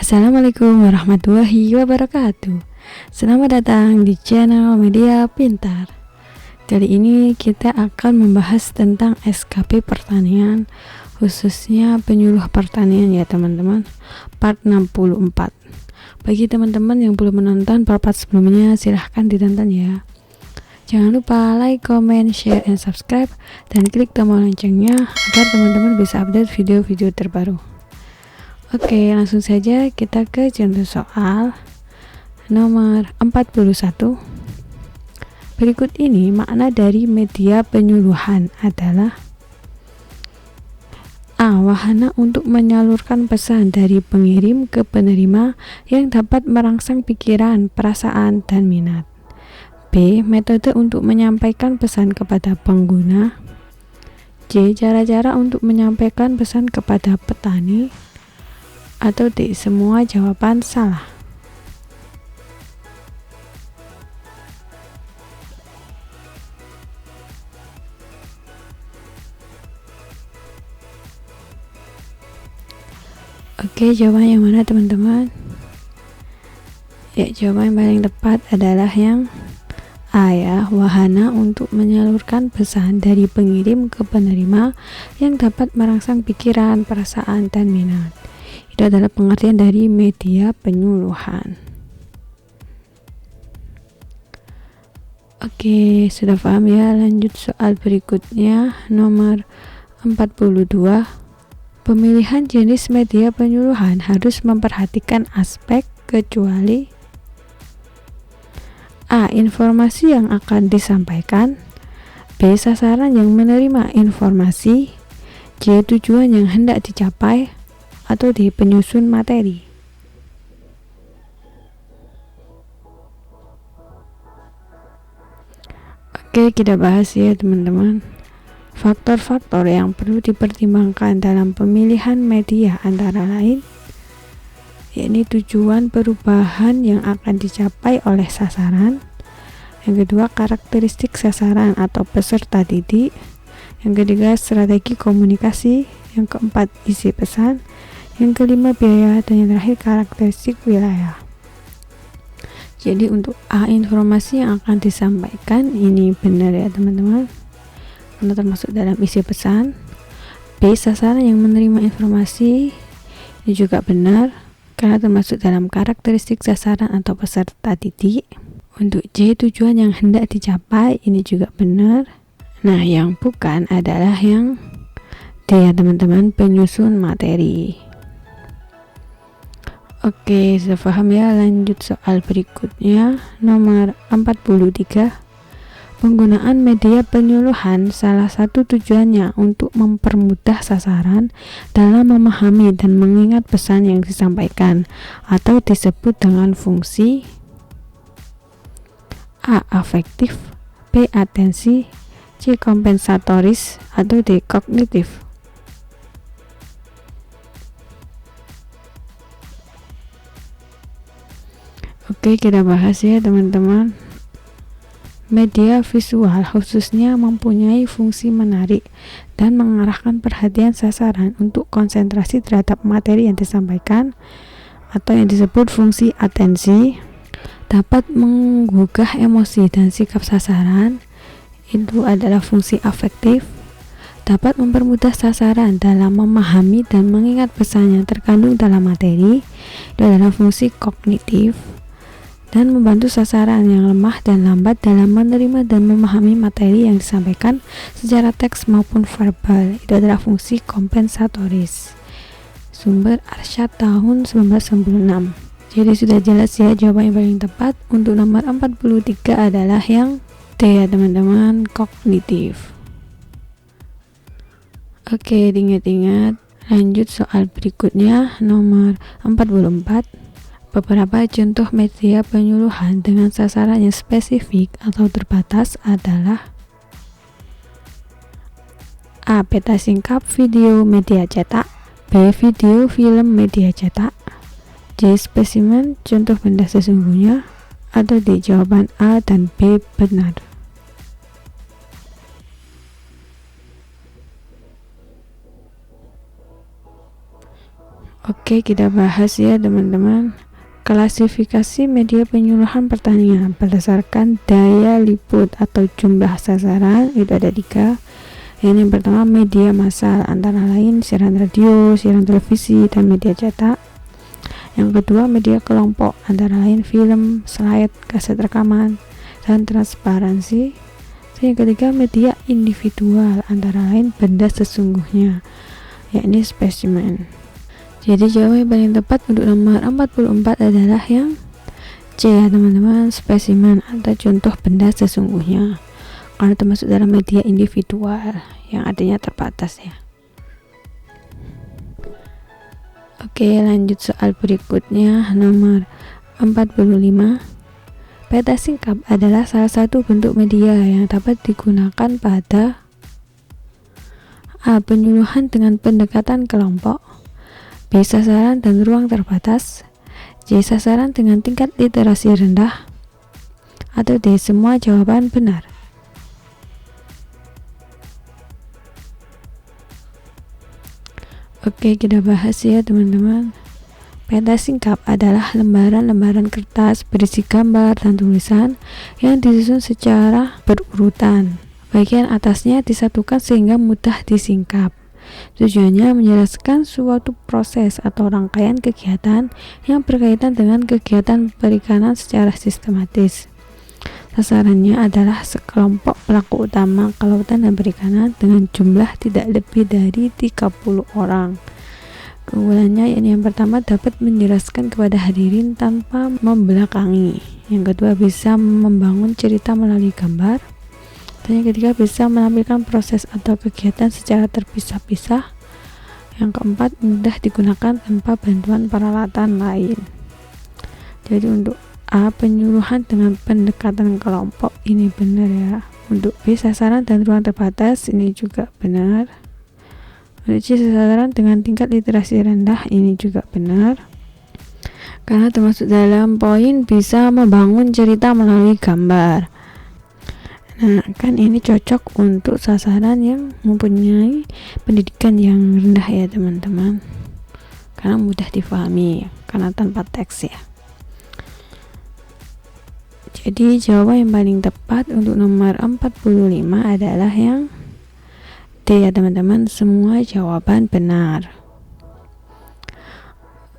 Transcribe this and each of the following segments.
Assalamualaikum warahmatullahi wabarakatuh. Selamat datang di channel Media Pintar. Kali ini kita akan membahas tentang SKP pertanian, khususnya penyuluh pertanian ya teman-teman, part 64. Bagi teman-teman yang belum menonton part sebelumnya, silahkan ditonton ya. Jangan lupa like, comment, share, and subscribe, dan klik tombol loncengnya agar teman-teman bisa update video-video terbaru. Oke, langsung saja kita ke contoh soal nomor 41. Berikut ini makna dari media penyuluhan adalah: A. Wahana untuk menyalurkan pesan dari pengirim ke penerima yang dapat merangsang pikiran, perasaan, dan minat. B. Metode untuk menyampaikan pesan kepada pengguna. C. Cara-cara untuk menyampaikan pesan kepada petani. Atau D. Semua jawaban salah. Oke, jawaban yang mana teman-teman? Ya, jawaban yang paling tepat adalah yang A ya, wahana untuk menyalurkan pesan dari pengirim ke penerima yang dapat merangsang pikiran, perasaan, dan minat. Itu adalah pengertian dari media penyuluhan. Oke, sudah paham ya? Lanjut soal berikutnya, nomor 42. Pemilihan jenis media penyuluhan harus memperhatikan aspek kecuali: A. Informasi yang akan disampaikan. B. Sasaran yang menerima informasi. C. Tujuan yang hendak dicapai. Atau D. Penyusun materi. Oke, kita bahas ya teman-teman. Faktor-faktor yang perlu dipertimbangkan dalam pemilihan media antara lain yakni tujuan perubahan yang akan dicapai oleh sasaran, yang kedua karakteristik sasaran atau peserta didik, yang ketiga strategi komunikasi, yang keempat isi pesan, yang kelima biaya, dan yang terakhir karakteristik wilayah. Jadi untuk A, informasi yang akan disampaikan, ini benar ya teman-teman, karena termasuk dalam isi pesan. B, sasaran yang menerima informasi, ini juga benar karena termasuk dalam karakteristik sasaran atau peserta didik. Untuk C, tujuan yang hendak dicapai, ini juga benar. Nah, yang bukan adalah yang D ya teman-teman, penyusun materi. Oke, sudah paham ya? Lanjut soal berikutnya, nomor 43. Penggunaan media penyuluhan salah satu tujuannya untuk mempermudah sasaran dalam memahami dan mengingat pesan yang disampaikan, atau disebut dengan fungsi A. Afektif, B. Atensi, C. Kompensatoris, atau D. Kognitif. Oke, kita bahas ya teman-teman. Media visual khususnya mempunyai fungsi menarik dan mengarahkan perhatian sasaran untuk konsentrasi terhadap materi yang disampaikan, atau yang disebut fungsi atensi. Dapat menggugah emosi dan sikap sasaran, itu adalah fungsi afektif. Dapat mempermudah sasaran dalam memahami dan mengingat pesan yang terkandung dalam materi, itu adalah fungsi kognitif. Dan membantu sasaran yang lemah dan lambat dalam menerima dan memahami materi yang disampaikan secara teks maupun verbal, itu adalah fungsi kompensatoris. Sumber Arsyad tahun 1996. Jadi sudah jelas ya, jawaban yang paling tepat untuk nomor 43 adalah yang D ya teman-teman, kognitif. Oke, diingat-ingat. Lanjut soal berikutnya, nomor 44. Beberapa contoh media penyuluhan dengan sasaran yang spesifik atau terbatas adalah: A. Peta singkap video media cetak. B. Video film media cetak. C. Spesimen contoh benda sesungguhnya. Atau D. Jawaban A dan B benar. Oke, kita bahas ya teman-teman. Klasifikasi media penyuluhan pertanian berdasarkan daya liput atau jumlah sasaran itu ada 3. Yang pertama media massal, antara lain siaran radio, siaran televisi, dan media cetak. Yang kedua media kelompok, antara lain film, slide, kaset rekaman, dan transparansi. Dan yang ketiga media individual, antara lain benda sesungguhnya, yakni spesimen. Jadi jawaban yang paling tepat untuk nomor 44 adalah yang C ya teman-teman, spesimen atau contoh benda sesungguhnya, karena termasuk dalam media individual yang artinya terbatas ya. Oke, lanjut soal berikutnya, nomor 45. Peta singkap adalah salah satu bentuk media yang dapat digunakan pada A. Penyuluhan dengan pendekatan kelompok, B. Sasaran dan ruang terbatas, C. Sasaran dengan tingkat literasi rendah, atau D. Semua jawaban benar. Oke, kita bahas ya teman-teman. Peta singkap adalah lembaran-lembaran kertas berisi gambar dan tulisan yang disusun secara berurutan. Bagian atasnya disatukan sehingga mudah disingkap. Tujuannya menjelaskan suatu proses atau rangkaian kegiatan yang berkaitan dengan kegiatan perikanan secara sistematis. Sasarannya adalah sekelompok pelaku utama kelautan dan perikanan dengan jumlah tidak lebih dari 30 orang. Keunggulannya yang pertama dapat menjelaskan kepada hadirin tanpa membelakangi. Yang kedua bisa membangun cerita melalui gambar. Dan yang ketiga bisa menampilkan proses atau kegiatan secara terpisah-pisah. Yang keempat mudah digunakan tanpa bantuan peralatan lain. Jadi untuk A. Penyuluhan dengan pendekatan kelompok, ini benar ya. Untuk B. Sasaran dan ruang terbatas, ini juga benar. Untuk C. Sasaran dengan tingkat literasi rendah, ini juga benar. Karena termasuk dalam poin bisa membangun cerita melalui gambar. Nah, kan ini cocok untuk sasaran yang mempunyai pendidikan yang rendah ya teman-teman, karena mudah difahami karena tanpa teks ya. Jadi jawaban yang paling tepat untuk nomor 45 adalah yang D ya teman-teman, semua jawaban benar.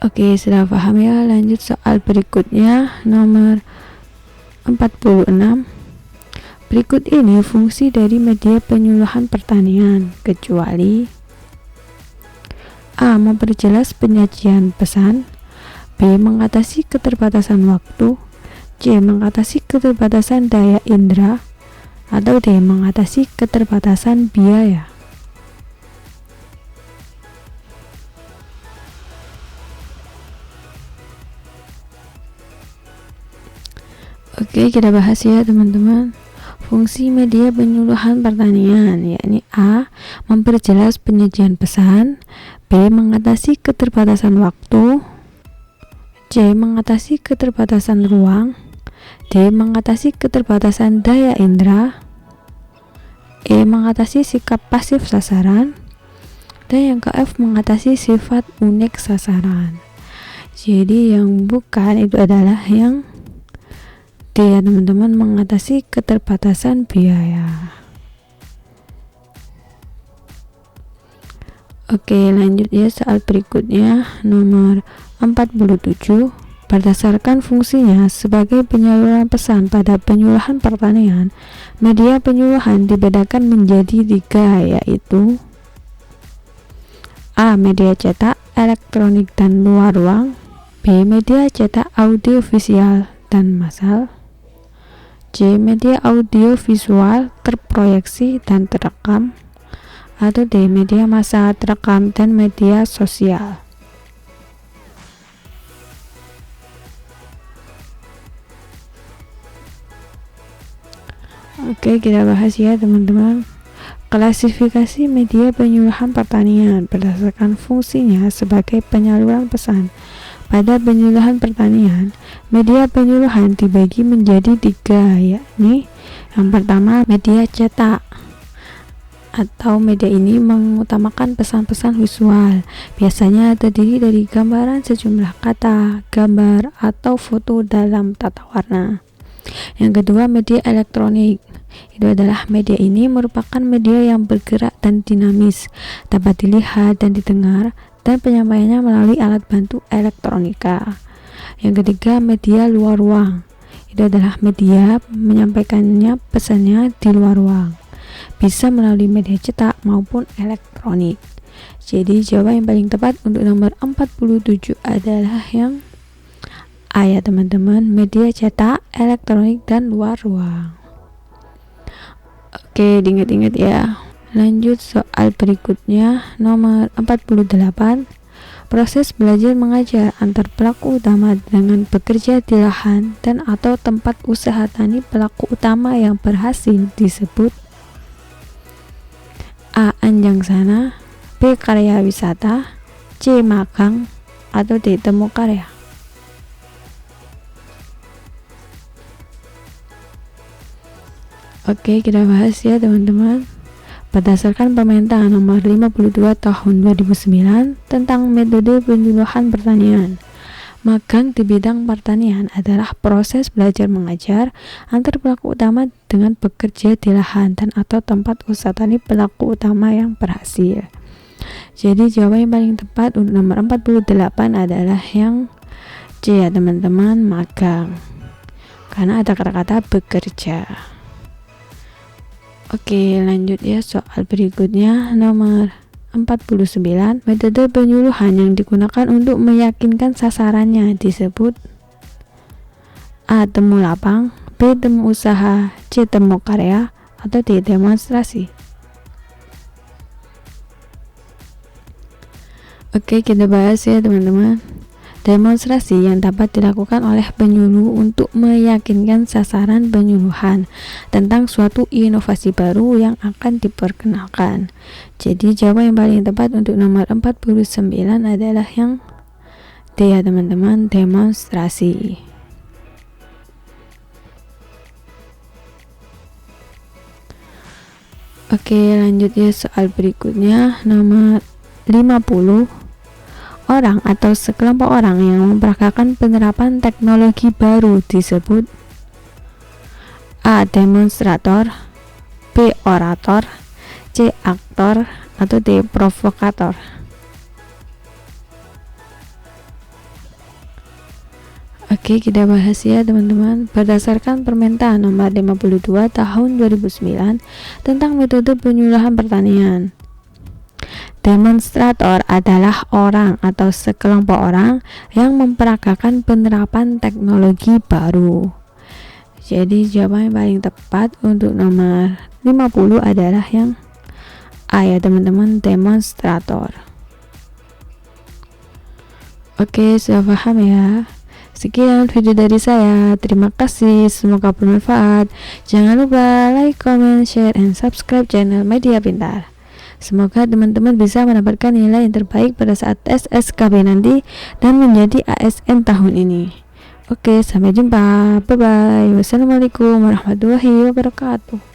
Oke, sudah paham ya. Lanjut soal berikutnya, nomor 46. Berikut ini fungsi dari media penyuluhan pertanian, kecuali A. Memperjelas penyajian pesan, B. Mengatasi keterbatasan waktu, C. Mengatasi keterbatasan daya indera, atau D. Mengatasi keterbatasan biaya. Oke, kita bahas ya teman-teman. Fungsi media penyuluhan pertanian, yakni A. Memperjelas penyajian pesan, B. Mengatasi keterbatasan waktu, C. Mengatasi keterbatasan ruang, D. Mengatasi keterbatasan daya indera, E. Mengatasi sikap pasif sasaran, dan yang ke F. Mengatasi sifat unik sasaran. Jadi yang bukan itu adalah yang D ya teman-teman, mengatasi keterbatasan biaya. Oke, lanjut ya soal berikutnya, nomor 47. Berdasarkan fungsinya sebagai penyaluran pesan pada penyuluhan pertanian, media penyuluhan dibedakan menjadi 3, yaitu A. Media cetak, elektronik dan luar ruang, B. Media cetak audiovisual dan massal, C. Media audio visual terproyeksi dan terekam, atau D. Media massa terekam dan media sosial. Oke, kita bahas ya teman-teman. Klasifikasi media penyuluhan pertanian berdasarkan fungsinya sebagai penyaluran pesan. Pada penyuluhan pertanian, media penyuluhan dibagi menjadi 3, yakni yang pertama media cetak, atau media ini mengutamakan pesan-pesan visual. Biasanya terdiri dari gambaran sejumlah kata, gambar, atau foto dalam tata warna. Yang kedua, media elektronik. Itu adalah media ini merupakan media yang bergerak dan dinamis, dapat dilihat dan didengar, dan penyampaiannya melalui alat bantu elektronika. Yang ketiga, media luar ruang. Itu adalah media menyampaikannya pesannya di luar ruang, bisa melalui media cetak maupun elektronik. Jadi jawaban yang paling tepat untuk nomor 47 adalah yang A ya teman-teman, media cetak, elektronik, dan luar ruang. Oke, diingat-ingat ya. Lanjut soal berikutnya, nomor 48. Proses belajar mengajar antar pelaku utama dengan bekerja di lahan dan atau tempat usaha tani pelaku utama yang berhasil disebut A. Anjang sana, B. Karya wisata, C. Magang, atau D. Temu karya. Oke, kita bahas ya teman-teman. Berdasarkan Permentan nomor 52 tahun 2009 tentang metode penyuluhan pertanian, magang di bidang pertanian adalah proses belajar mengajar antar pelaku utama dengan bekerja di lahan dan atau tempat usaha tani pelaku utama yang berhasil. Jadi jawaban yang paling tepat untuk nomor 48 adalah yang C ya teman-teman, magang, karena ada kata-kata bekerja. Oke, lanjut ya soal berikutnya, nomor 49. Metode penyuluhan yang digunakan untuk meyakinkan sasarannya disebut A. Temu lapang, B. Temu usaha, C. Temu karya, atau D. Demonstrasi. Oke, kita bahas ya teman-teman. Demonstrasi yang dapat dilakukan oleh penyuluh untuk meyakinkan sasaran penyuluhan tentang suatu inovasi baru yang akan diperkenalkan. Jadi jawaban yang paling tepat untuk nomor 49 adalah yang D ya teman-teman, demonstrasi. Oke, lanjut ya soal berikutnya, nomor 50. Orang atau sekelompok orang yang memperagakan penerapan teknologi baru disebut A. Demonstrator, B. Orator, C. Aktor, atau D. Provokator. Oke, kita bahas ya teman-teman. Berdasarkan Permentan nomor 52 tahun 2009 tentang metode penyuluhan pertanian, demonstrator adalah orang atau sekelompok orang yang memperagakan penerapan teknologi baru. Jadi jawaban yang paling tepat untuk nomor 50 adalah yang A ya teman-teman, demonstrator. Oke, sudah paham ya? Sekian video dari saya. Terima kasih, semoga bermanfaat. Jangan lupa like, comment, share, and subscribe channel Media Pintar. Semoga teman-teman bisa mendapatkan nilai yang terbaik pada saat tes SKB nanti dan menjadi ASN tahun ini. Oke, sampai jumpa. Bye-bye. Wassalamualaikum warahmatullahi wabarakatuh.